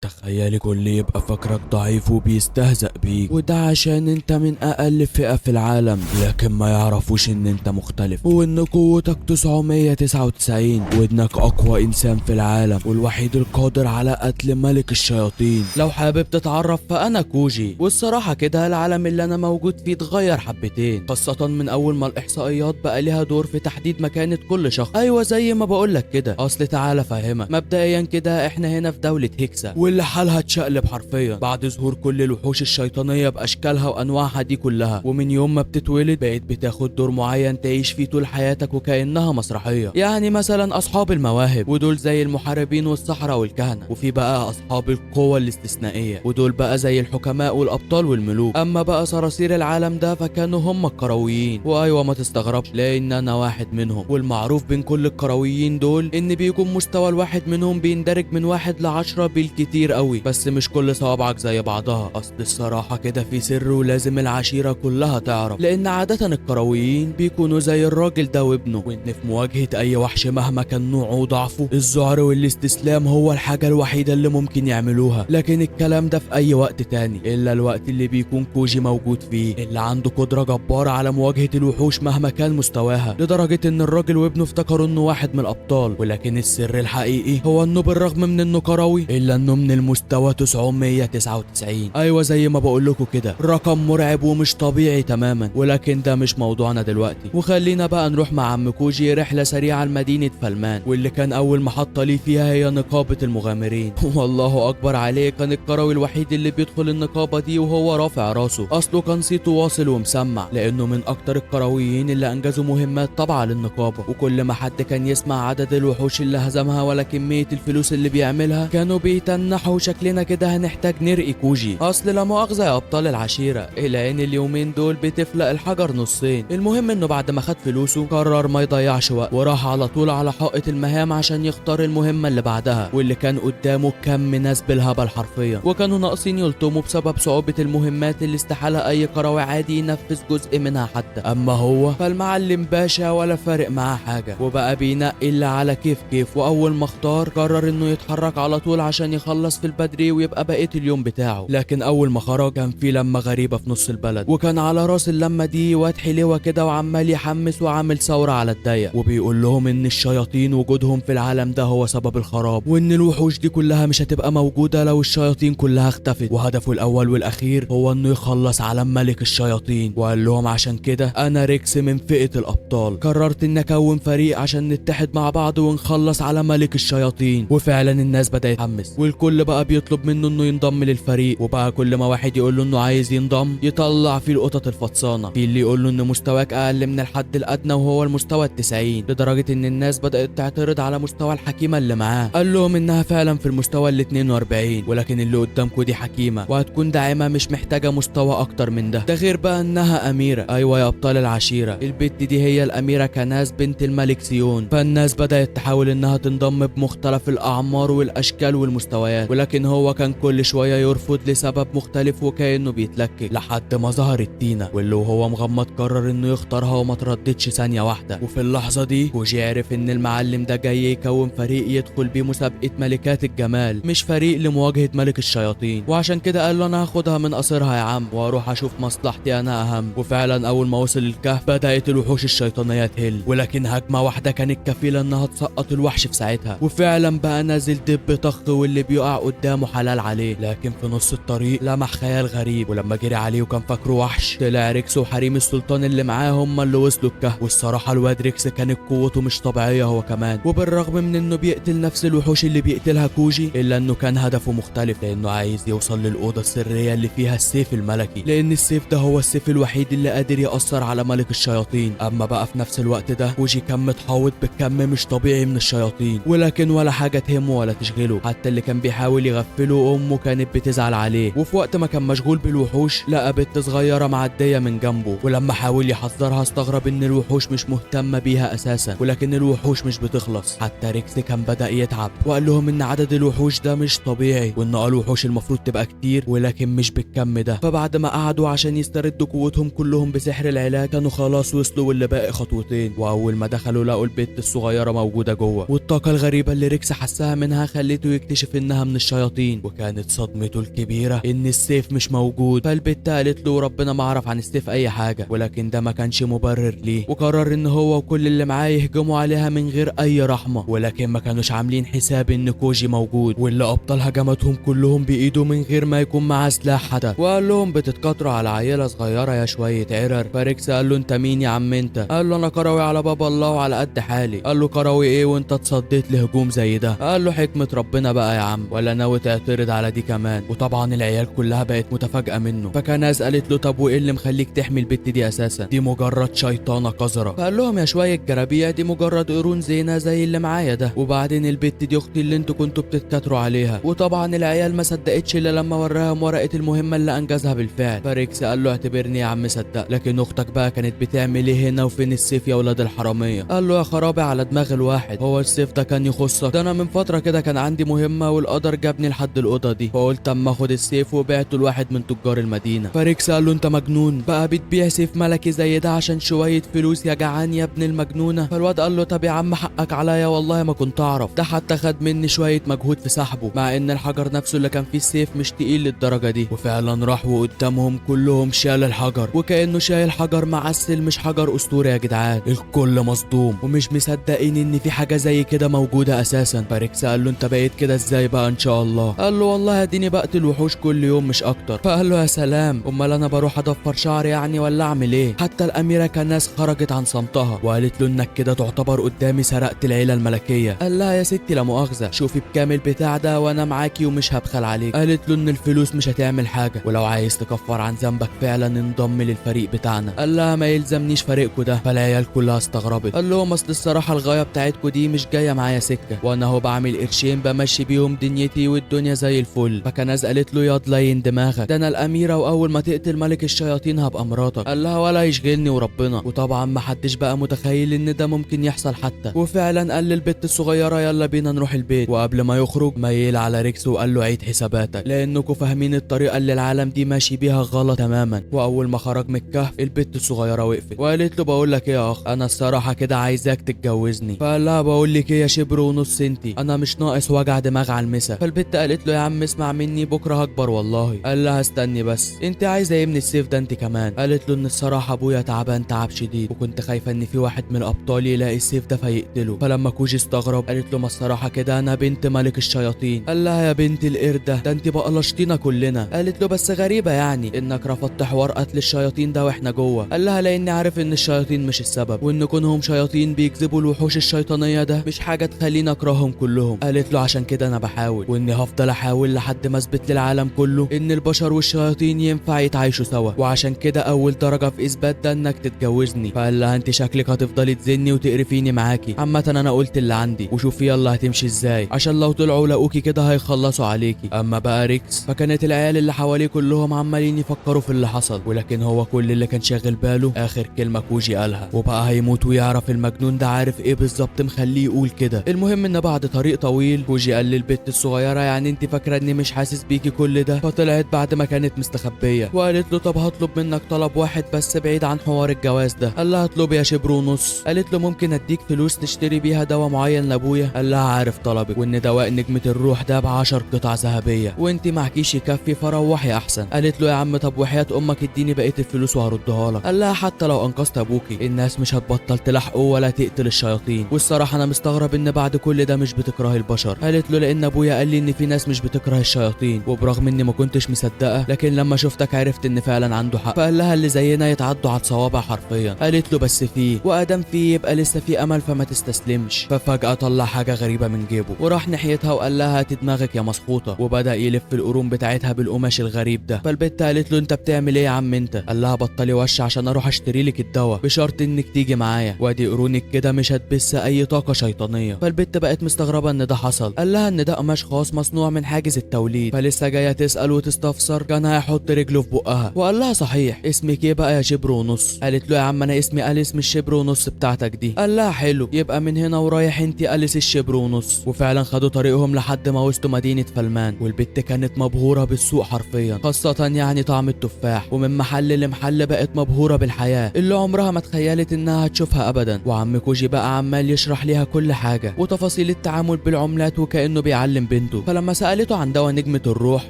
تخيلي كل يبقى فاكرك ضعيف وبيستهزأ بيك، وده عشان انت من اقل فئة في العالم، لكن ما يعرفوش ان انت مختلف وان قوتك 999 وانك اقوى انسان في العالم والوحيد القادر على قتل ملك الشياطين. لو حابب تتعرف فانا كوجي، والصراحة كده العالم اللي انا موجود فيه اتغير حبتين، خاصة من اول ما الاحصائيات بقى ليها دور في تحديد مكانة كل شخص. ايوه زي ما بقولك كده، اصل تعالى فاهمك. مبدئيا كده احنا هنا في دولة هيكسا، واللي حالها اتشقلب حرفيا بعد ظهور كل الوحوش الشيطانية باشكالها وانواعها دي كلها، ومن يوم ما بتتولد بقيت بتاخد دور معين تعيش فيه طول حياتك وكأنها مسرحية. يعني مثلا اصحاب المواهب، ودول زي المحاربين والسحرة والكهنة، وفي بقى اصحاب القوة الاستثنائية، ودول بقى زي الحكماء والابطال والملوك. اما بقى صراصير العالم ده فكانوا هم الكرويين، وايوه ما تستغربش لان انا واحد منهم. والمعروف بين كل الكرويين دول ان بيكون مستوى الواحد منهم بيندرج من 1 ل10 بالكتير قوي، بس مش كل صوابعك زي بعضها. اصل الصراحة كده في سر ولازم العشيرة كلها تعرف، لان عادة الكرويين بيكونوا زي الراجل ده وابنه، وان في مواجهة اي وحش مهما كان نوعه وضعفه الذعر والاستسلام هو الحاجة الوحيدة اللي ممكن يعملوها. لكن الكلام ده في اي وقت تاني الا الوقت اللي بيكون كوجي موجود فيه، اللي عنده قدرة جبارة على مواجهة الوحوش مهما كان مستواها، لدرجة ان الراجل وابنه افتكروا انه واحد من الابطال. ولكن السر الحقيقي هو انه بالرغم من انه كروي الا انه من المستوى 999. ايوه زي ما بقول لكم كده، رقم مرعب ومش طبيعي تماما. ولكن ده مش موضوعنا دلوقتي، وخلينا بقى نروح مع عم كوجي رحلة سريعة لمدينة فلمان، واللي كان اول محطة ليه فيها هي نقابة المغامرين. والله اكبر عليه، كان الكروي الوحيد اللي بيدخل النقابة دي وهو رافع راسه. اصله كان صيته واصل ومسمع، لانه من اكتر الكرويين اللي انجزوا مهمات طبعا للنقابة. وكل ما حد كان يسمع عدد الوحوش اللي هزمها ولا كمية الفلوس اللي بيعملها كانوا بيتنحوا شكلنا كده هنحتاج نرقي كوجي. اصل لا مؤاخذة يا ابطال العشيرة، الا ان اليومين دول بتفلق الحجر نصين. المهم انه بعد ما خد فلوسه قرر ما يضيعش وقت، وراح على طول على حائط المهام عشان يختار المهمة اللي بعدها، واللي كان قدامه كم ناس بالهبل حرفيا، وكانوا ناقصين يلطموا بسبب صعوبة المهمات اللي استحالة اي كروي عادي ينفذ جزء منها حتى. اما هو فالمعلم باشا ولا فارق معاه حاجة، وبقى بينقي اللي على كيف. واول ما اختار قرر انه يتحرك على طول عشان يخلص في البدري ويبقى بقية اليوم بتاعه. لكن اول ما خرج كان في لمة غريبة في نص البلد، وكان على راس اللمة دي واد حلوة كده وعمال يحمس وعامل ثورة على الضيق، وبيقول لهم ان الشياطين وجودهم في العالم ده هو سبب الخراب، وان الوحوش دي كلها مش هتبقى موجودة لو الشياطين كلها اختفت، وهدفه الاول والاخير هو انه يخلص على ملك الشياطين. وقال لهم عشان كده انا ريكس من فئة الابطال قررت ان اكون فريق عشان نتحد مع بعض ونخلص على ملك الشياطين. وفعلا الناس بدأت تتحمس، والكل بقى بيطلب منه انه ينضم للفريق، وبقى كل ما واحد يقول له انه عايز ينضم يطلع فيه القطط الفطسانة، في اللي يقول له ان مستواك اقل من الحد الادنى وهو المستوى ال90، لدرجة ان الناس بدأت تعترض على مستوى الحكيمة اللي معاه. قال لهم انها فعلا في المستوى ال42، ولكن اللي قدامكم دي حكيمة وهتكون داعمة مش محتاجة مستوى اكتر من ده غير بقى انها اميرة. ايوه يا ابطال العشيرة، البت دي هي الاميرة كناز بنت الملك سيون. فالناس بدأت تحاول انها تنضم بمختلف الاعمار والاشكال والمستويات، ولكن هو كان كل شوية يرفض لسبب مختلف وكأنه بيتلكك، لحد ما ظهرت تينا، واللي وهو مغمض قرر انه يختارها وما ترددش ثانية واحدة. وفي اللحظة دي كوجي عرف ان المعلم ده جاي يكون فريق يدخل بيه مسابقة ملكات الجمال، مش فريق لمواجهة ملك الشياطين. وعشان كده قال له انا هاخدها من قصرها يا عم واروح اشوف مصلحتي انا اهم. وفعلا اول ما وصل الكهف بدأت الوحوش الشيطانية تهل، ولكن هجمة واحدة كانت كفيلة انها تسقط الوحش في ساعتها. وفعلا بقى نازل دب طخ واللي بيقع قدامه حلال عليه. لكن في نص الطريق لمح خيال غريب، ولما جري عليه وكان فاكره وحش طلع ريكس وحريم السلطان اللي معاه هم اللي وصلوا الكهف. والصراحة الواد ريكس كانت قوته مش طبيعية هو كمان، وبالرغم من انه بيقتل نفس الوحوش اللي بيقتلها كوجي الا انه كان هدفه مختلف، لانه عايز يوصل للأوضة السرية اللي فيها السيف الملكي، لان السيف ده هو السيف الوحيد اللي قادر يأثر على ملك الشياطين. اما بقى في نفس الوقت ده كوجي كان متحوط بكم مش طبيعي من الشياطين، ولكن ولا حاجة تهمه ولا تشغله. حتى اللي كان بيحاول يغفله امه كانت بتزعل عليه. وفي وقت ما كان مشغول بالوحوش لقى بنت صغيرة معدية من جنبه، ولما حاول يحذرها استغرب ان الوحوش مش مهتمة بيها اساسا. ولكن الوحوش مش بتخلص. حتى ريكس كان بدأ يتعب وقال لهم ان عدد الوحوش ده مش طبيعي، وان الوحوش المفروض تبقى كتير ولكن مش بالكم ده. فبعد ما قعدوا عشان يستردوا قوتهم كلهم بسحر العلاج كانوا خلاص وصلوا واللي باقي خطوتين. واول ما دخلوا لقوا البنت الصغيرة موجودة جوه، والطاقة الغريبة اللي ريكس حسها منها خلته يكتشف انها من الشياطين. وكانت صدمته الكبيرة ان السيف مش موجود. فالبت قالت له ربنا ما اعرف عن السيف اي حاجة، ولكن ده ما كانش مبرر ليه، وقرر ان هو وكل اللي معاه يهجموا عليها من غير اي رحمة. ولكن ما كانوش عاملين حساب ان كوجي موجود، واللي ابطل هجماتهم كلهم بايده من غير ما يكون معاه سلاح حتى. وقال لهم بتتكاتروا على عيلة صغيرة يا شوية عرر. فريكس قال له انت مين يا عم انت؟ قال له انا كروي على باب الله وعلى قد حالي. قال له كروي ايه وانت اتصديت لهجوم زي ده؟ قال له حكمة ربنا بقى يا عم، ولا ناوي تعترض على دي كمان؟ وطبعا العيال كلها بقت متفاجئة منه. فكناز قالت له طب وايه اللي مخليك تحمي البت دي اساسا؟ دي مجرد شيطانة قذرة. فقال لهم يا شوية جرابيع دي مجرد قرون زينة زي اللي معايا ده، وبعدين البت دي اختي اللي انتوا كنتوا بتتكاتروا عليها. وطبعا العيال ما صدقتش الا لما وراهم ورقة المهمة اللي انجزها بالفعل. فريكس قال له اعتبرني يا عم صدق، لكن اختك بقى كانت بتعمل ايه هنا وفين السيف يا ولاد الحرامية؟ قال له يا خرابي على دماغ الواحد، هو السيف ده كان يخصك؟ ده انا من فترة كده كان عندي مهمة والقدر جابني لحد الأوضة دي، فقلت اما اخد السيف وبعته لواحد من تجار المدينة. فريكس قال له انت مجنون بقى بتبيع سيف ملكي زي ده عشان شوية فلوس يا جعان يا ابن المجنونة؟ فالواد قال له طب يا عم حقك عليا والله ما كنت اعرف، ده حتى خد مني شوية مجهود في سحبه، مع ان الحجر نفسه اللي كان فيه السيف مش تقيل للدرجة دي. وفعلا راح وقدامهم كلهم شال الحجر، وكأنه شايل حجر معسل مش حجر اسطوري يا جدعان. الكل مصدوم ومش مصدقين ان في حاجة زي كده موجودة اساسا. فريكس قال له انت بقيت كده ازاي بقى ان شاء الله؟ قال له والله اديني بقتل وحوش كل يوم مش اكتر. فقال له يا سلام، امال انا بروح اضفر شعري يعني ولا اعمل ايه؟ حتى الاميرة كناس خرجت عن صمتها وقالت له انك كده تعتبر قدامي سرقت العيلة الملكية. قال لها يا ستي لا مؤاخذة، شوفي بكام البتاع ده وانا معاكي ومش هبخل عليك. قالت له ان الفلوس مش هتعمل حاجة، ولو عايز تكفر عن ذنبك فعلا انضم للفريق بتاعنا. قال لها ما يلزمنيش فريقكوا ده. فالعيال كلها استغربت. قال لهم اصل الصراحة الغاية بتاعتكوا دي مش جاية معايا سكة، وانا هو بعمل قرشين بمشي بيهم دنيتي والدنيا زي الفل. فكناز قالت له ياض لين دماغك، ده انا الاميرة واول ما تقتل ملك الشياطين هبقى مراتك. قال لها ولا يشغلني وربنا. وطبعا ما حدش بقى متخيل ان ده ممكن يحصل حتى. وفعلا قال للبت الصغيرة يلا بينا نروح البيت. وقبل ما يخرج ميل على ريكس وقال له عيد حساباتك، لانكم فاهمين الطريقة اللي العالم دي ماشي بيها غلط تماما. واول ما خرج من الكهف البت الصغيرة وقفت وقالت له بقول لك ايه يا اخ، انا الصراحة كده عايزاك تتجوزني. فقال لها بقول لك ايه يا شبر ونص انتي، انا مش ناقص وجع دماغ على المسا. فالبت قالت له يا عم اسمع مني بكرة هكبر والله. قال لها استني بس، انت عايزة ايه من السيف ده انت كمان؟ قالت له ان الصراحة ابويا تعبان تعب شديد، وكنت خايفة ان في واحد من الابطال يلاقي السيف ده فيقتله. فلما كوجي استغرب قالت له ما الصراحة كده انا بنت ملك الشياطين. قال لها يا بنت القردة ده انت بقلشتينا كلنا. قالت له بس غريبة يعني انك رفضت حوار قتل الشياطين ده واحنا جوه. قال لها لاني عارف ان الشياطين مش السبب، وان كونهم شياطين بيجذبوا الوحوش الشيطانية ده مش حاجة تخليني اكرههم كلهم. قالت له عشان كده انا بحاول، واني هفضل احاول لحد ما اثبت للعالم كله ان البشر والشياطين ينفع يتعايشوا سوا، وعشان كده اول درجة في اثبات ده انك تتجوزني. فقال لها انت شكلك هتفضلي تزني وتقرفيني معاكي، عامة انا قلت اللي عندي وشوفي يلا هتمشي ازاي، عشان لو طلعوا لقوكي كده هيخلصوا عليكي. اما بقى ريكس فكانت العيال اللي حواليه كلهم عمالين يفكروا في اللي حصل، ولكن هو كل اللي كان شاغل باله اخر كلمة كوجي قالها، وبقى هيموت ويعرف المجنون ده عارف ايه بالظبط مخليه يقول كده. المهم ان بعد طريق طويل كوجي قال للبت الصغيرة يعني انت فاكرة اني مش حاسس بيكي كل ده؟ فطلعت بعد ما كانت مستخبية وقالت له طب هطلب منك طلب واحد بس بعيد عن حوار الجواز ده. قال لها اطلبي يا شبر ونص. قالت له ممكن اديك فلوس تشتري بيها دواء معين لابويا. قال لها عارف طلبك، وان دواء نجمة الروح ده ب10 قطع ذهبية وانت معكيش يكفي فروحي احسن. قالت له يا عم طب وحياة امك اديني بقية الفلوس وهردها لك. قال لها حتى لو انقذت ابوكي الناس مش هتبطل تلحقه ولا تقتل الشياطين، والصراحة انا مستغرب ان بعد كل ده مش بتكرهي البشر. قالت له لان ابويا قال لي ان في ناس مش بتكره الشياطين، وبرغم اني ما كنتش مصدقة لكن لما شفتك عرفت ان فعلا عنده حق. فقال لها اللي زينا يتعدوا على الصوابع حرفيا. قالت له بس فيه، وادام فيه يبقى لسه في امل فما تستسلمش. ففجأة طلع حاجة غريبة من جيبه وراح ناحيتها وقال لها هات دماغك يا مسخوطة، وبدأ يلف القرون بتاعتها بالقماش الغريب ده. فالبت قالت له انت بتعمل ايه يا عم انت؟ قال لها بطلي وش عشان اروح اشتري لك الدواء بشرط انك تيجي معايا، وادي قرونك كده مش هتبث اي طاقة شيطانية. فالبت بقت مستغربة ان ده حصل. قال لها ان ده قماش خاص مصنوع من حاجز التوليد. فلسه جاية تسأل وتستفسر كان هيحط رجله في بقها وقال لها صحيح اسمك ايه بقى يا شبر ونص؟ قالت له يا عم انا اسمي أليس مش شبر ونص بتاعتك دي. قال لها حلو، يبقى من هنا ورايح انت أليس الشبر ونص. وفعلا خدوا طريقهم لحد ما وصلوا مدينة فلمان، والبت كانت مبهورة بالسوق حرفيا، خاصة يعني طعم التفاح، ومن محل لمحل بقت مبهورة بالحياة اللي عمرها ما تخيلت انها هتشوفها ابدا. وعم كوجي بقى عمال يشرح ليها كل حاجة وتفاصيل التعامل بالعملات وكأنه بيعلم بنت. بنته. فلما سالته عن دواء نجمة الروح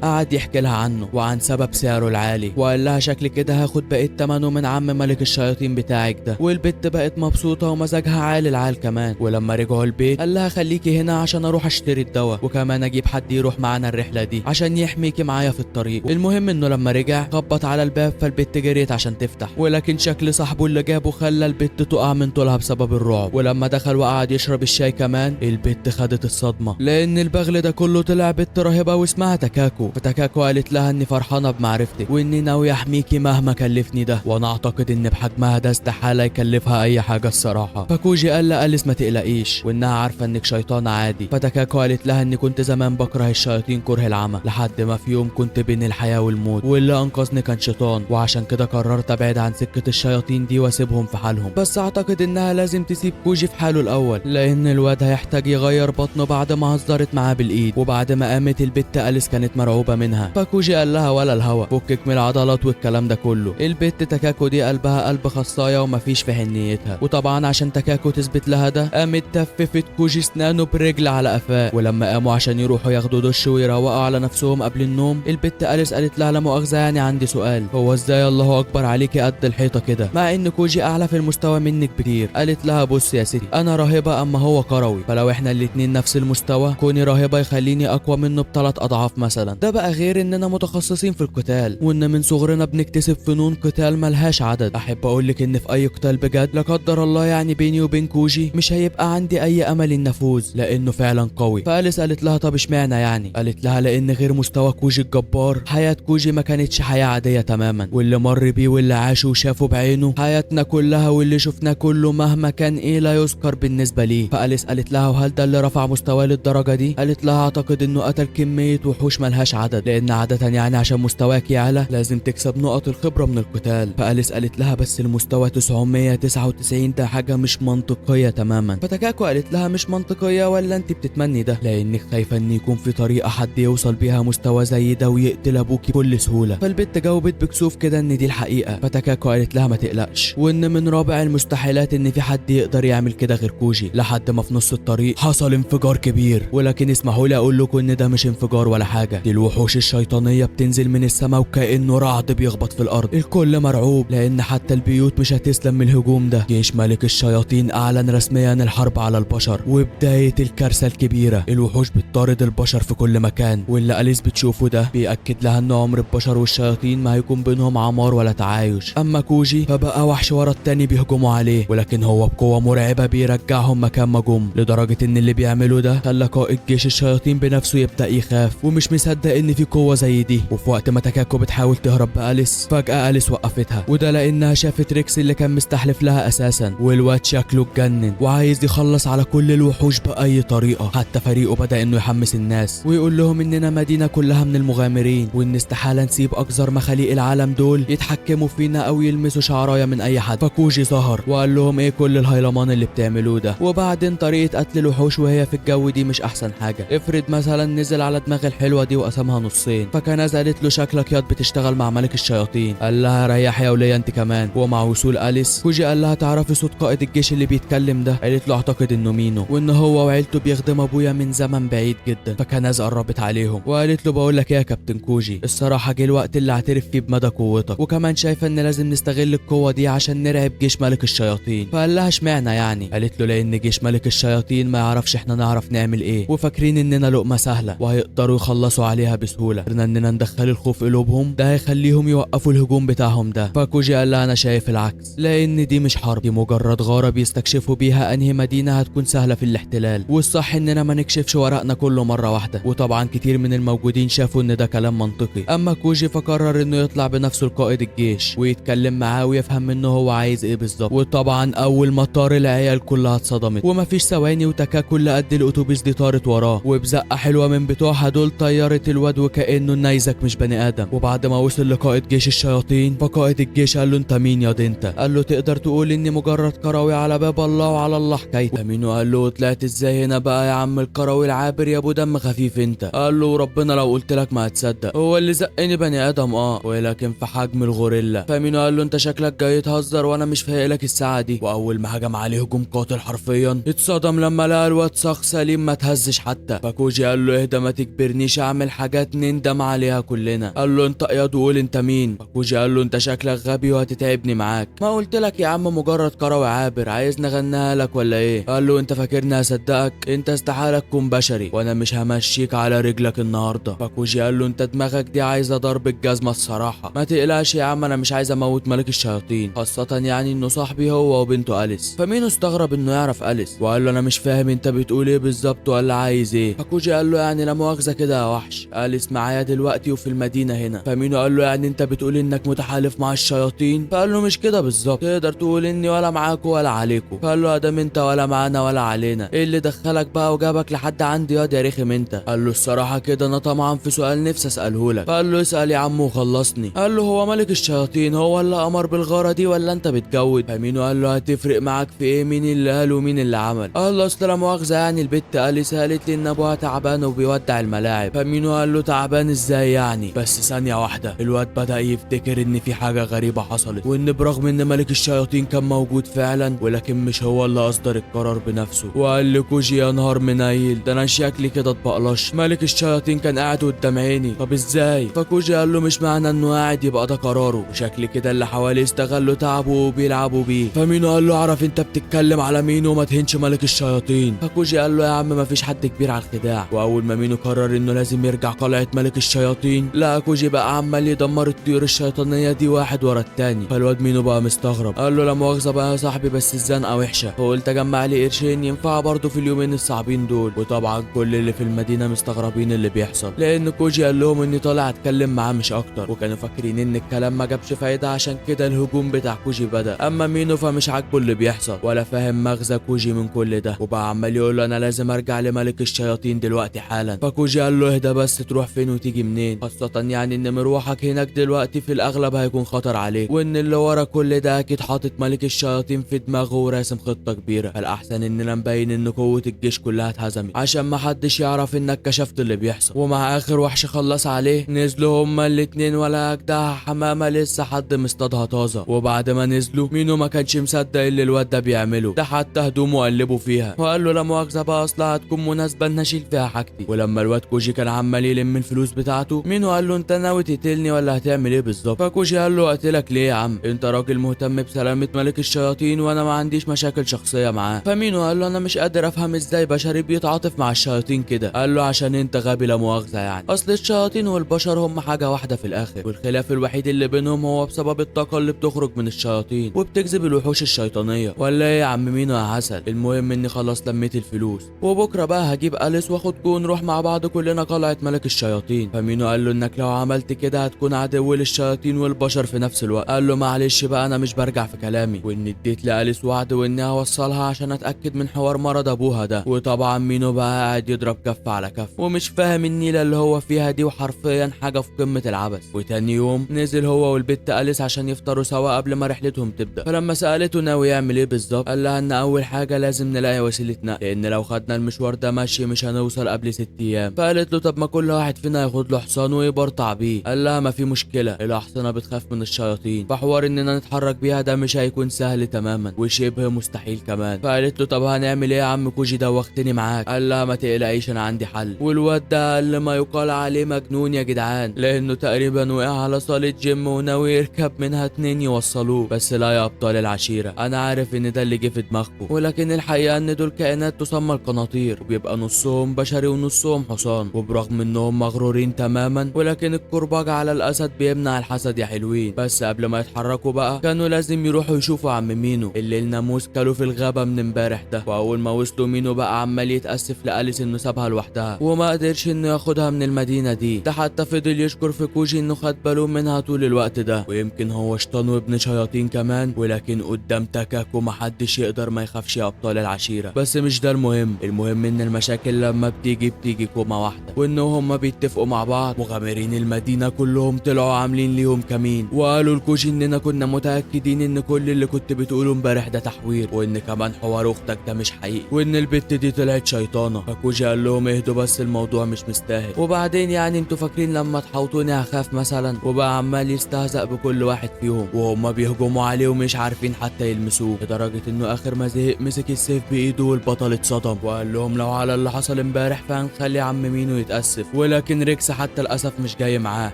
قعد يحكي لها عنه وعن سبب سعره العالي، وقال لها شكل كده هاخد بقية ثمنه من عم ملك الشياطين بتاعك ده. والبت بقت مبسوطه ومزاجها عال العال كمان. ولما رجعوا البيت قال لها خليكي هنا عشان اروح اشتري الدواء، وكمان اجيب حد يروح معانا الرحله دي عشان يحميكي معايا في الطريق. المهم انه لما رجع خبط على الباب، فالبت جريت عشان تفتح، ولكن شكل صاحبه اللي جابه خلى البت تقع من طولها بسبب الرعب. ولما دخل وقعد يشرب الشاي كمان البت خدت الصدمه، لان البغل ده كله طلع بنت راهبه واسمها تكاكو. فتكاكو قالت لها اني فرحانه بمعرفتك واني ناوي احميكي مهما كلفني ده، وانا اعتقد ان بحجمها ده استحاله يكلفها اي حاجه الصراحه. فكوجي قال لأليس ما تقلقيش وانها عارفه انك شيطانه عادي. فتكاكو قالت لها اني كنت زمان بكره الشياطين كره العمى، لحد ما في يوم كنت بين الحياه والموت، واللي انقذني كان شيطان، وعشان كده قررت ابعد عن سكه الشياطين دي واسيبهم في حالهم. بس اعتقد انها لازم تسيب كوجي في حاله الاول، لان الواد هيحتاج يغير بطنه بعد ما هزرت معاه بالايد. وبعد ما قامت البت أليس كانت مرعوبه منها. فكوجي قال لها ولا الهوا، فكك من العضلات والكلام ده كله. البت تكاكو دي قلبها قلب خصايه ومفيش في حنيتها. وطبعا عشان تكاكو تثبت لها ده قامت تففت كوجي اسنانه برجل على قفاه. ولما قاموا عشان يروحوا ياخدوا دش ويروقوا على نفسهم قبل النوم، البت أليس قالت لها لا مؤاخذه يعني عندي سؤال، هو ازاي الله اكبر عليكي قد الحيطه كده مع ان كوجي اعلى في المستوى منك بكتير؟ قالت لها بص يا ستي انا راهبه اما هو كروي، فلو احنا الاتنين نفس المستوى كوني راهبه يخليني اقوى منه ب3 اضعاف مثلا. ده بقى غير اننا متخصصين في القتال، وان من صغرنا بنكتسب فنون قتال ملهاش عدد. احب اقولك ان في اي قتال بجد لا قدر الله يعني بيني وبين كوجي مش هيبقى عندي اي امل ان افوز، لانه فعلا قوي. فأليس قالت لها طب اشمعنى يعني؟ قالت لها لان غير مستوى كوجي الجبار حياه كوجي ما كانتش حياه عاديه تماما، واللي مر بيه واللي عاشه وشافه بعينه حياتنا كلها واللي شفناه كله مهما كان ايه لا يذكر بالنسبه ليه. فأليس قالت لها وهل ده اللي رفع مستواه للدرجه دي؟ قالت لها اعتقد انه قتل كميه وحوش ملهاش عدد، لان عاده يعني عشان مستواك يعلى لازم تكسب نقط الخبره من القتال. فأليس قالت لها بس المستوى 999 ده حاجه مش منطقيه تماما. فتكاكو قالت لها مش منطقيه ولا انت بتتمني ده، لانك خايفه ان يكون في طريقه حد يوصل بيها مستوى زي ده ويقتل ابوكي بكل سهوله. فالبت جاوبت بكسوف كده ان دي الحقيقه. فتكاكو قالت لها ما تقلقش، وان من رابع المستحيلات ان في حد يقدر يعمل كده غير كوجي. لحد ما في نص الطريق حصل انفجار كبير، ولكن اسمحوا لي اقول لكم ان ده مش انفجار ولا حاجه، دي الوحوش الشيطانيه بتنزل من السماء وكانه رعد بيخبط في الارض. الكل مرعوب لان حتى البيوت مش هتسلم من الهجوم ده. جيش ملك الشياطين اعلن رسميا الحرب على البشر، وبدايه الكارثه الكبيره. الوحوش بتطارد البشر في كل مكان، واللي أليس بتشوفه ده بيأكد لها ان عمر البشر والشياطين ما هيكون بينهم عمار ولا تعايش. اما كوجي فبقى وحش ورا التاني بيهجموا عليه، ولكن هو بقوه مرعبه بيرجعهم مكان ما جم، لدرجه ان اللي بيعمله ده خلى قائد جيش الشياطين بنفسه يبدا يخاف ومش مصدق ان في قوه زي دي. وفي وقت ما تكاكو بتحاول تهرب بأليس فجاه أليس وقفتها، وده لانها شافت ريكس اللي كان مستحلف لها اساسا، والواد شكله اتجنن وعايز يخلص على كل الوحوش باي طريقه. حتى فريقه بدا انه يحمس الناس ويقول لهم اننا مدينه كلها من المغامرين، وان استحاله نسيب اقذر مخاليق العالم دول يتحكموا فينا او يلمسوا شعرايه من اي حد. فكوجي ظهر وقال لهم ايه كل الهيلمان اللي بتعملوه ده؟ وبعدين طريقه قتل الوحوش وهي في الجو دي مش احسن حاجه. افرض مثلا نزل على دماغ الحلوه دي وقسمها نصين. فكانت قالت له شكلك ياض بتشتغل مع ملك الشياطين. قال لها ريح يا وليه انت كمان. ومع وصول أليس كوجي قال لها تعرفي صوت قائد الجيش اللي بيتكلم ده؟ قالت له اعتقد انه مينو، وان هو وعيلته بيخدم ابويا من زمن بعيد جدا. فكناز قربت عليهم وقالت له بقول لك ايه يا كابتن كوجي، الصراحه جه الوقت اللي اعترف فيه بمدى قوتك، وكمان شايفه ان لازم نستغل القوه دي عشان نرعب جيش ملك الشياطين. فقال لها اشمعنى يعني؟ قالت له لان جيش ملك الشياطين ما يعرفش احنا نعرف نعمل ايه، وفاكرين اننا لقمه سهله وهيقدروا يخلصوا عليها بسهوله. قدرنا اننا ندخل الخوف قلوبهم ده هيخليهم يوقفوا الهجوم بتاعهم ده. فكوجي قال لها انا شايف العكس، لان دي مش حرب، دي مجرد غاره بيستكشفوا بيها انهي مدينه هتكون سهله في الاحتلال، والصح اننا ما نكشفش ورقنا كله مره واحده. وطبعا كتير من الموجودين شافوا ان ده كلام منطقي. اما كوجي فقرر انه يطلع بنفسه لقائد الجيش ويتكلم معاه ويفهم منه هو عايز ايه بالظبط. وطبعا اول ما طار العيال كلها اتصدمت، ومفيش ثواني وتكاكو اللي قد الاتوبيس دي طارت وراه، وبزقه حلوه من بتوعها دول طيرت الواد وكانه النيزك مش بني ادم. وبعد ما وصل لقائد جيش الشياطين فقائد الجيش قال له انت مين يا انت؟ قال له تقدر تقول اني مجرد كروي على باب الله وعلى الله حكايتك. امينو قال له طلعت ازاي هنا بقى يا عم الكروي العابر يا ابو دم خفيف انت؟ قال له ربنا لو قلت لك ما هتصدق، هو اللي زقني بني ادم ولكن في حجم الغوريلا. فامينو قال له انت شكلك جاي تهزر وانا مش فايق لك الساعه دي. واول ما هجم عليه هجوم قاتل حرفيا اتصدم لما لقى الواد صاخ سليم ما تهزش حتى. فكوجي قال له اهدى ما تجبرنيش اعمل حاجات نندم عليها كلنا. قال له انت ياض وقول انت مين. فكوجي قال له انت شكلك غبي وهتتعبني معاك، ما قلت لك يا عم مجرد كروي عابر، عايز نغنيها لك ولا ايه؟ قال له انت فاكرني هصدقك؟ انت استحالة تكون بشري وانا مش همشيك على رجلك النهارده. فكوجي قال له انت دماغك دي عايزه ضرب الجزمه الصراحه، ما تقلقش يا عم انا مش عايز اموت ملك الشياطين، خاصه يعني انه صاحبي هو وبنته اليس. فمينو استغرب انه يعرف اليس وقال له انا مش فاهم انت بتقول ايه بالظبط ولا عايز ايه. فكوجي قال له يعني لا مؤاخذه كده يا وحش، اليس معايا دلوقتي وفي المدينه هنا. فمينو قال له يعني انت بتقول انك متحالف مع الشياطين؟ فقال له مش كده بالظبط، تقدر تقول اني ولا معاكوا ولا عليكوا. فقال له ادام انت ولا معانا ولا علينا ايه اللي دخلك بقى وجابك لحد عندي يا رخم انت؟ قال له الصراحه كده انا طمعان في سؤال نفسي اساله لك. فقال له اسال يا عم وخلصني. قال له هو ملك الشياطين هو اللي امر بالغاره دي ولا انت بتجود؟ فمينو قال له هتفرق معاك في ايه مين اللي قال ومين اللي عمل؟ قال له اصل لا مؤاخذه يعني البت اليس قالت لي ان ابوها تعبان وبيودع الملاعب. فمينو قال له تعبان ازاي يعني؟ بس ثانيه واحده الواد بدا يفتكر ان في حاجه غريبه حصلت، وان برغم ان ملك الشياطين كان موجود فعلا ولكن مش هو اللي اصدر القرار بنفسه. وقال لكوجي يا نهار منيل ده انا شكلي كده اتبقلش، ملك الشياطين كان قاعد قدام عيني، طب ازاي؟ فكوجي قال له مش معنى انه قاعد يبقى ده قراره، وشكل كده اللي حواليه استغلوا تعبه وبيلعبوا بيه. فمينو قال له اعرف انت بتتكلم على مين وما تهنش ملك الشياطين. فكوجي قال له يا عم ما فيش حد كبير على الخداع. واول ما مينو قرر انه لازم يرجع قلعه ملك الشياطين لقى كوجي بقى عمال يدمر الطيور الشيطانيه دي واحد ورا التاني. فالواد مينو بقى مستغرب، قال له لا مؤاخذه بقى يا صاحبي بس الزنقه وحشه، فقلت اجمع لي قرشين ينفع برضه في اليومين الصعبين دول. وطبعا كل اللي في المدينه مستغربين اللي بيحصل، لان كوجي قال لهم اني طالع اتكلم معاه مش اكتر، وكانوا فاكرين ان الكلام ما جابش فايده عشان كده الهجوم بتاع كوجي بدا. اما مينو فمش عاجبه اللي بيحصل ولا فاهم مغزى كوجي من كل ده، وبقى عمال يقول له انا لازم ارجع لملك الشياطين دلوقتي حالا. فكوجي قال له اهدى بس تروح فين وتيجي منين، خاصه يعني ان مروحك هناك دلوقتي في الاغلب هيكون خطر عليك، وان اللي ورا كل ده اكيد حاطط ملك الشياطين في دماغه وراسم خطه كبيره. فالاحسن اننا نبين ان قوه الجيش كلها اتهزمت عشان ما حدش يعرف انك كشفت اللي بيحصل. ومع اخر وحش خلص عليه نزلوا هما الاتنين ولا اجدع حمامه لسه حد مصطادها طازه. وبعد ما نزلوا مينو ما كانش مصدق اللي الواد ده بيعمله، ده حتى هدومه قلبوا فيها وقال له لا مؤاخذه بقى اصلها هتكون مناسبه ان اشيل فيها حاجتي. ولما الواد كوجي كان عمال يلم الفلوس بتاعته مينو قال له انت ناوي تقتلني ولا هتعمل ايه بالظبط؟ فكوجي قال له اقتلك ليه يا عم؟ انت راجل مهتم بسلامه ملك الشياطين وانا ما عنديش مشاكل شخصيه معاه. فمينو قال له انا مش قادر افهم ازاي بشري بيتعاطف مع الشياطين كده. قال له عشان انت غبي لا مؤاخذه يعني، اصل الشياطين والبشر هم حاجه واحده في الاخر، والخلاف الوحيد اللي بينهم هو بسبب الطاقه اللي بتخرج من الشياطين وبتجذب الوحوش الشيطانيه. ولا ايه يا عم مينو يا عسل؟ المهم اني خلاص لميت الفلوس وبكره بقى هجيب اليس واخد ونروح مع بعض كلنا قلعه ملك الشياطين. فمينو قال له انك لو عملت كده هتكون عدو للشياطين والبشر في نفس الوقت. قال له معلش بقى انا مش برجع في كلامي، واني اديت لاليس وعد واني هوصلها عشان اتاكد من حوار مرض ابوها ده. وطبعا مينو بقى قاعد يضرب كف على كف ومش فاهم النيله اللي هو فيها دي، وحرفيا حاجه في قمه العبث. وتاني يوم نزل هو والبت اليس عشان يفطروا سوا قبل ما رحلتهم تبدا. فلما سالته ناوي يعمل ايه بالظبط قال لها ان اول حاجه لازم نلاقي وسيله نقل، لان لو خدنا المشوار ده ماشي مش هنوصل قبل 6 ايام. فقالت له طب ما كل واحد فينا ياخد له حصان ويبرطع بيه. قال لها ما في مشكله، الاحصنه بتخاف من الشياطين، فحوار اننا نتحرك بيها ده مش هيكون سهل تماما وشبه مستحيل كمان. فقالت له طب هنعمل ايه يا عم كوجي دوختني معاك؟ قال لها ما تقلقيش انا عندي حل. والواد ده قال ما يقال عليه مجنون يا جدعان، لانه تقريبا وقع على صاله جيم وناوي يركب منها 2 يوصلوه. بس لا يا ابطال العشيره، انا عارف ان ده اللي جه في دماغكم، ولكن الحقيقه ان دول كائنات تسمى القناطير، وبيبقى نصهم بشري ونصهم حصان، وبرغم انهم مغرورين تماما ولكن الكرباج على الاسد بيمنع الحسد يا حلوين. بس قبل ما يتحركوا بقى كانوا لازم يروحوا يشوفوا عم مينو اللي الناموس كلوا في الغابه من امبارح ده. واول ما وصلوا مينو بقى عمال يتاسف لاليس انه سابها لوحدها وما قدرش انه ياخدها من المدينه دي، ده حتى فضل يشكر في كوجي انه خد باله منها طول الوقت ده، ويمكن هو شيطان وابن شياطين كمان، ولكن قدام تكاكو محدش يقدر ما يخافش يا ابطال العشيره. بس مش ده المهم ان المشاكل لما بتيجي كومه واحده، وان هما بيتفقوا مع بعض. مغامرين المدينه كلهم طلعوا عاملين ليهم كمين وقالوا لكوجي اننا كنا متاكدين ان كل اللي كنت بتقوله امبارح ده تحوير، وان كمان حوار اختك ده مش حقيقي، وان البت دي طلعت شيطانه. فكوجي قال لهم اهدوا بس الموضوع مش مستاهل، وبعدين يعني انتوا فاكرين لما تحوطوني هخاف مثلا؟ وبقى عمال يستهزأ بكل واحد فيهم وهم بيهجموا عليه ومش عارفين حتى يلمسوه، لدرجه انه اخر ما زهق مسك السيف بايده والبطل اتصدم وقال لهم لو على اللي حصل امبارح فهنخلي عم مينو يتأسف. ولكن ريكس حتى الأسف مش جاي معاه،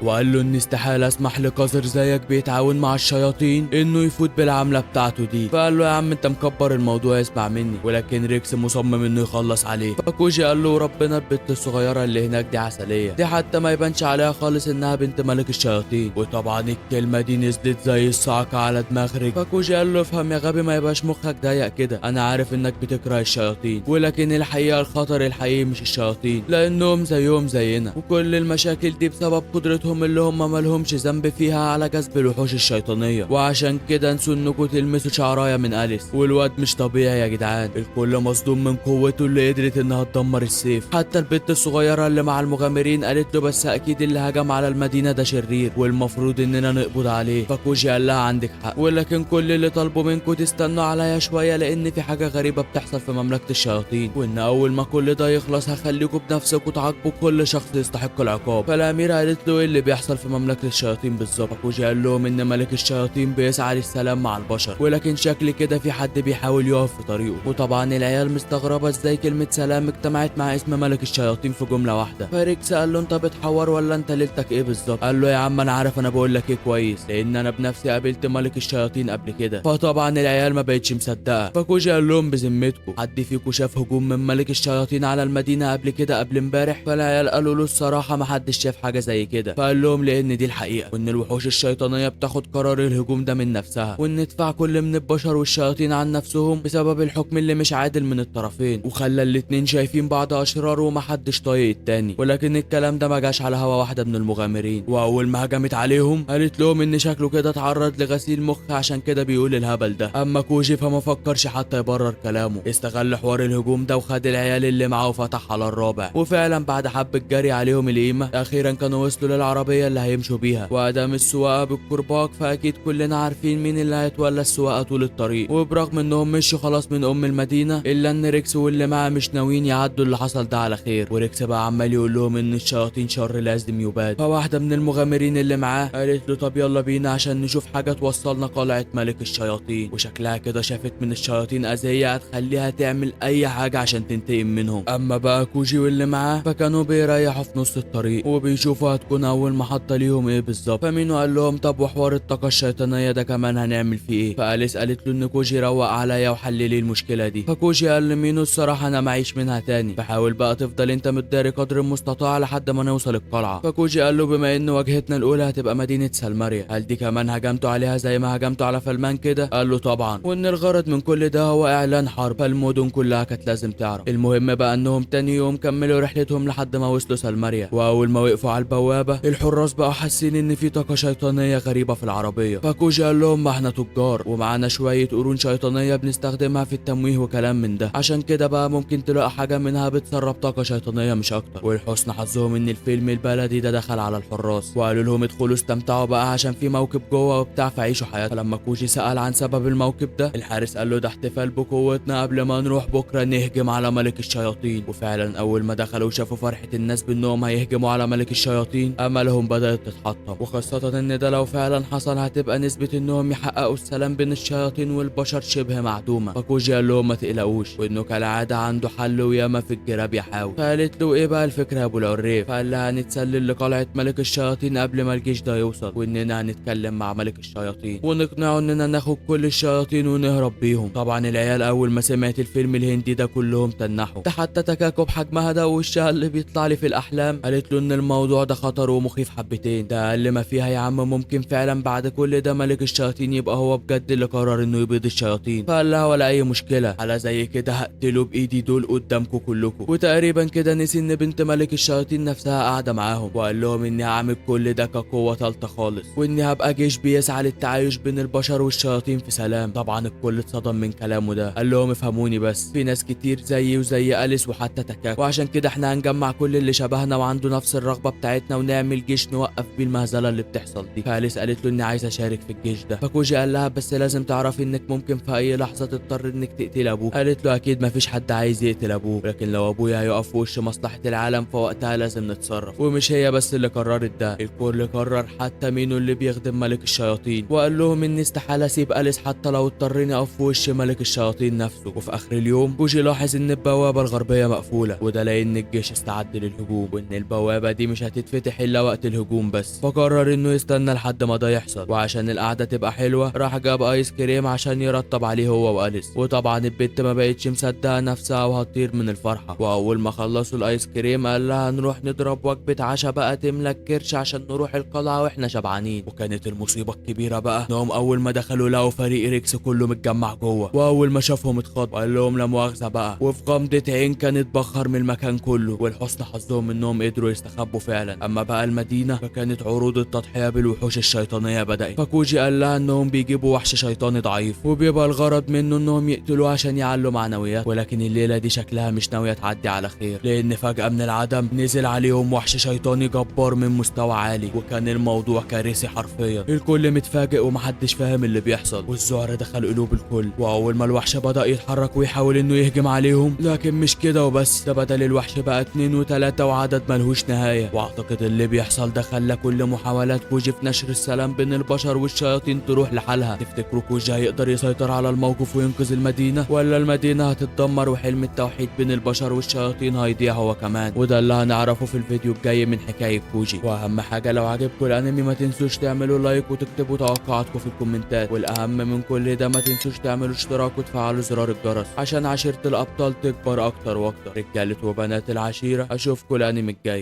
وقال له ان استحالة اسمح لقذر زيك بيتعاون مع الشياطين انه يفوت بالعملة بتاعته دي. فقال له يا عم انت مكبر الموضوع، اسمع مني. ولكن ريكس مصمم انه يخلص عليه. فكوجي قال له ربنا البت الصغيرة اللي هناك دي عسلية، دي حتى ما يبانش عليها خالص انها بنت ملك الشياطين. وطبعا الكلمة دي نزلت زي الصعقة على دماغ ريكس. فكوجي قال له افهم يا غبي، ما يبقاش مخك ضيق كده، انا عارف انك بتكره الشياطين، ولكن الحقيقة الخطر الحقيقي مش الشياطين، لانهم زيهم زينا، وكل المشاكل دي بسبب قدرتهم اللي هم مالهمش ذنب فيها على جذب الوحوش الشيطانية. وعشان كده انسوا انكم تلمسوا شعرايه من أليس. والواد مش طبيعي يا جدعان، الكل مصدوم من قوته اللي قدرت انها تدمر السيف. حتى البت الصغيرة اللي مع المغامرين قالت له بس اكيد اللي هجم على المدينة ده شرير والمفروض اننا نقبض عليه. فكوجي قال لها عندك حق، ولكن كل اللي طالبه منكم تستنوا عليا شوية، لان في حاجة غريبة بتحصل في مملكة الشياطين، وان اول ما كل ده يخلص هخليكم بنفسكم تعاقبوا كل شخص يستحق العقاب. فالاميرة قالت له ايه اللي بيحصل في مملكة الشياطين بالظبط. فكوجي قال لهم ان ملك الشياطين بيسعى للسلام مع البشر، ولكن شكل كده في حد بيحاول يقف في طريقه. وطبعا العيال مستغربة ازاي كلمة سلام اجتمعت مع اسم ملك الشياطين في جملة واحدة. فريكس قال له انت بتحور ولا انت ليلتك ايه بالظبط؟ قال له يا عم انا عارف انا بقول لك ايه كويس، لان انا بنفسي قابلت ملك الشياطين قبل كده. فطبعا العيال ما بقتش مصدقة. فكوجي قال لهم بذمتكم حد فيكم شاف هجوم من ملك الشياطين على المدينة قبل كده قبل امبارح؟ فالعيال قالوا له الصراحة ما حدش شاف حاجة زي كده. فقال لهم لان دي الحقيقة، وان الوحوش الشيطانية بتاخد قرار الهجوم ده من نفسها، وان ندفع كل من البشر والشياطين عن نفسهم بسبب الحكم اللي مش عادل من الطرفين، وخلى الاتنين شايفين بعض اشرار ومحدش طايق التاني. ولكن الكلام ده ما جاش على هوا واحدة من المغامرين، واول ما هجمت عليهم قالت لهم ان شكله كده اتعرض لغسيل مخ عشان كده بيقول الهبل ده. اما كوجي فما فكرش حتى يبرر كلامه، استغل حوار الهجوم ده وخد العيال اللي معاه وفتح على الرابع. وفعلا بعد حبة جري عليهم القيمة اخيرا كانوا وصلوا للعربية اللي هيمشوا بيها، وادام السواقة بالكرباج فاكيد كلنا عارفين مين اللي هيتولى السواقة طول الطريق. وبرغم انهم مشوا خلاص من المدينة الا ان ريكس واللي معاه مش ناويين يعدوا اللي حصل ده على خير. وريكس بقى عمال يقول لهم ان الشياطين شر لازم يباد. فواحدة من المغامرين اللي معاه قالت له طب يلا بينا عشان نشوف حاجة توصلنا قلعة ملك الشياطين. وشكلها كده شافت من الشياطين اذية هتخليها تعمل اي حاجة عشان تنتقم منهم. اما بقى كوجي واللي معاه فكانوا بيريحوا في نص الطريق وبيشوفوا هتكون اول محطة ليهم ايه بالظبط. فمينو قال لهم طب وحوار الطاقة الشيطانية ده كمان هنعمل فيه ايه؟ فأليس قالت له ان كوجي روق عليا وحل لي المشكلة دي. فكوجي قال لمينو الصراحة انا معيش منها تاني، فحاول بقى تفضل انت متداري قدر المستطاع لحد ما نوصل القلعة. فكوجي قال له بما ان واجهتنا الاولى هتبقى مدينة سلماريا، هل دي كمان هجمتوا عليها زي ما هجمتوا على فلمان كده؟ قال له طبعا، وان الغرض من كل ده هو اعلان حرب، فالمدن كلها كانت لازم تعرف. المهم بقى انهم تاني يوم كملوا رحلتهم لحد ما وصلوا سلماريا، واول ما وقفوا على البوابة الحراس بقوا حاسين ان في طاقة شيطانية غريبة في العربية. فكوجي قال لهم ما احنا تجار ومعانا شوية قرون شيطانية بنستخدمها في التمويه وكلام من ده، عشان كده بقى ممكن تلاقي حاجة منها بتسرب طاقة شيطانية مش اكتر. ولحسن حظهم ان الفيلم البلدي ده دخل على الحراس وقالوا لهم ادخلوا استمتعوا بقى عشان في موكب جوه وبتاع فعيشوا حياتهم. فلما كوجي سأل عن سبب الموكب ده الحارس قال له ده احتفال بقوتنا قبل ما نروح بكرة نهجم على ملك الشياطين. وفعلا اول ما دخلوا وشافوا فرحة الناس بانهم هيهجموا على ملك الشياطين املهم بدأت تتحطم، وخاصة ان ده لو فعلا حصل هتبقى نسبة انهم يحققوا السلام بين الشياطين والبشر شبه معدومة. فكوجي قال لهم ما تقلقوش وانه كالعادة عنده حل وياما في الجراب يحاول. فقالت له ايه بقى الفكرة يا ابو العريف؟ فقال لها هنتسلل لقلعة ملك الشياطين قبل ما الجيش ده يوصل، واننا هنتكلم مع ملك الشياطين ونقنعه اننا ناخد كل الشياطين ونهرب بيهم. طبعا العيال اول ما سمعت الفيلم الهندي ده كلهم تنحوا، ده حتى تكاكو بحجمها ده ووشها اللي بيطلع لي في الاحلام قالت له ان الموضوع ده خطر ومخيف حبتين، ده اقل ما فيها يا عم، ممكن فعلا بعد كل ده ملك الشياطين يبقى هو بجد اللي قرر انه يبيض الشياطين. فقال لها ولا اي مشكله، على زي كده هقتله بايدي دول قدامكم كلكم. وتقريبا كده نسي ان بنت ملك الشياطين نفسها قاعده معاهم، وقال لهم اني هعمل كل ده كقوه ثالثه خالص، واني هبقى جيش بيسعى للتعايش بين البشر والشياطين في سلام. طبعا الكل اتصدم من كلامه ده، قال لهم افهموني بس، في ناس كتير زيي وزي أليس وحتى تكاكو، وعشان كده احنا هنجمع كل اللي شبهنا وعنده نفس الرغبه بتاعتنا ونعمل جيش نوقف بيه المهزله اللي بتحصل دي. فأليس قالت له اني عايزه اشارك في الجيش ده. فكوجي قال لها بس لازم تعرفي انك ممكن في اي لحظه تضطر انك تقتل ابوه. قالت له اكيد مفيش حد عايز يقتل ابوه، لكن لو ابويا هيقف في وش مصلحه العالم فوقتها لازم نتصرف. ومش هي بس اللي قررت ده، الكل قرر، حتى مينو اللي بيخدم ملك الشياطين، وقال لهم اني استحاله اسيب أليس حتى لو اضطرني اقف في وش ملك الشياطين نفسه. وفي اخر اليوم كوجي لاحظ ان البوابه الغربيه مقفولة، وده لأن الجيش استعد للهجوم، وإن البوابة دي مش هتتفتح إلا وقت الهجوم بس. فقرر إنه يستنى لحد ما ده يحصل، وعشان القعدة تبقى حلوة راح جاب آيس كريم عشان يرطب عليه هو وأليس. وطبعا البت ما بقتش مصدقة نفسها وهتطير من الفرحة. وأول ما خلصوا الآيس كريم قال لها نروح نضرب وجبة عشاء بقى تملى الكرش عشان نروح القلعة واحنا شبعانين. وكانت المصيبة الكبيرة بقى انهم اول ما دخلوا لقوا فريق ريكس كله متجمع جوه، واول ما شافهم اتخض وقال لهم لا مؤاخذة بقى، وفي غمضة عين كان اتبخر من المكان كله. ولحسن حظهم انهم قدروا يستخبوا فعلا. اما بقى المدينة فكانت عروض التضحية بالوحوش الشيطانية بدأت. فكوجي قال لها انهم بيجيبوا وحش شيطاني ضعيف وبيبقى الغرض منه انهم يقتلوه عشان يعلوا معنويات. ولكن الليلة دي شكلها مش ناوية تعدي على خير، لان فجأة من العدم نزل عليهم وحش شيطاني جبار من مستوى عالي، وكان الموضوع كارثي حرفيا. الكل متفاجئ ومحدش فاهم اللي بيحصل، والذعر دخل قلوب الكل. واول ما الوحش بدأ يتحرك ويحاول انه يهجم عليهم، لكن مش كده وبس، ده بدل الوحش بقى 2 و3 وعدد ملهوش نهاية. واعتقد اللي بيحصل ده خلى كل محاولات كوجي في نشر السلام بين البشر والشياطين تروح لحالها. تفتكروا كوجي هيقدر يسيطر على الموقف وينقذ المدينة، ولا المدينة هتتدمر وحلم التوحيد بين البشر والشياطين هيضيع هو كمان؟ وده اللي هنعرفه في الفيديو الجاي من حكاية كوجي. واهم حاجة لو عجبكم الانمي ما تنسوش تعملوا لايك وتكتبوا توقعاتكم في الكومنتات، والاهم من كل ده ما تنسوش تعملوا اشتراك وتفعلوا زرار الجرس عشان عشيرة الابطال تكبر اكتر واكتر. رجالة وبنات العشيرة اشوفكم الانمي الجاي.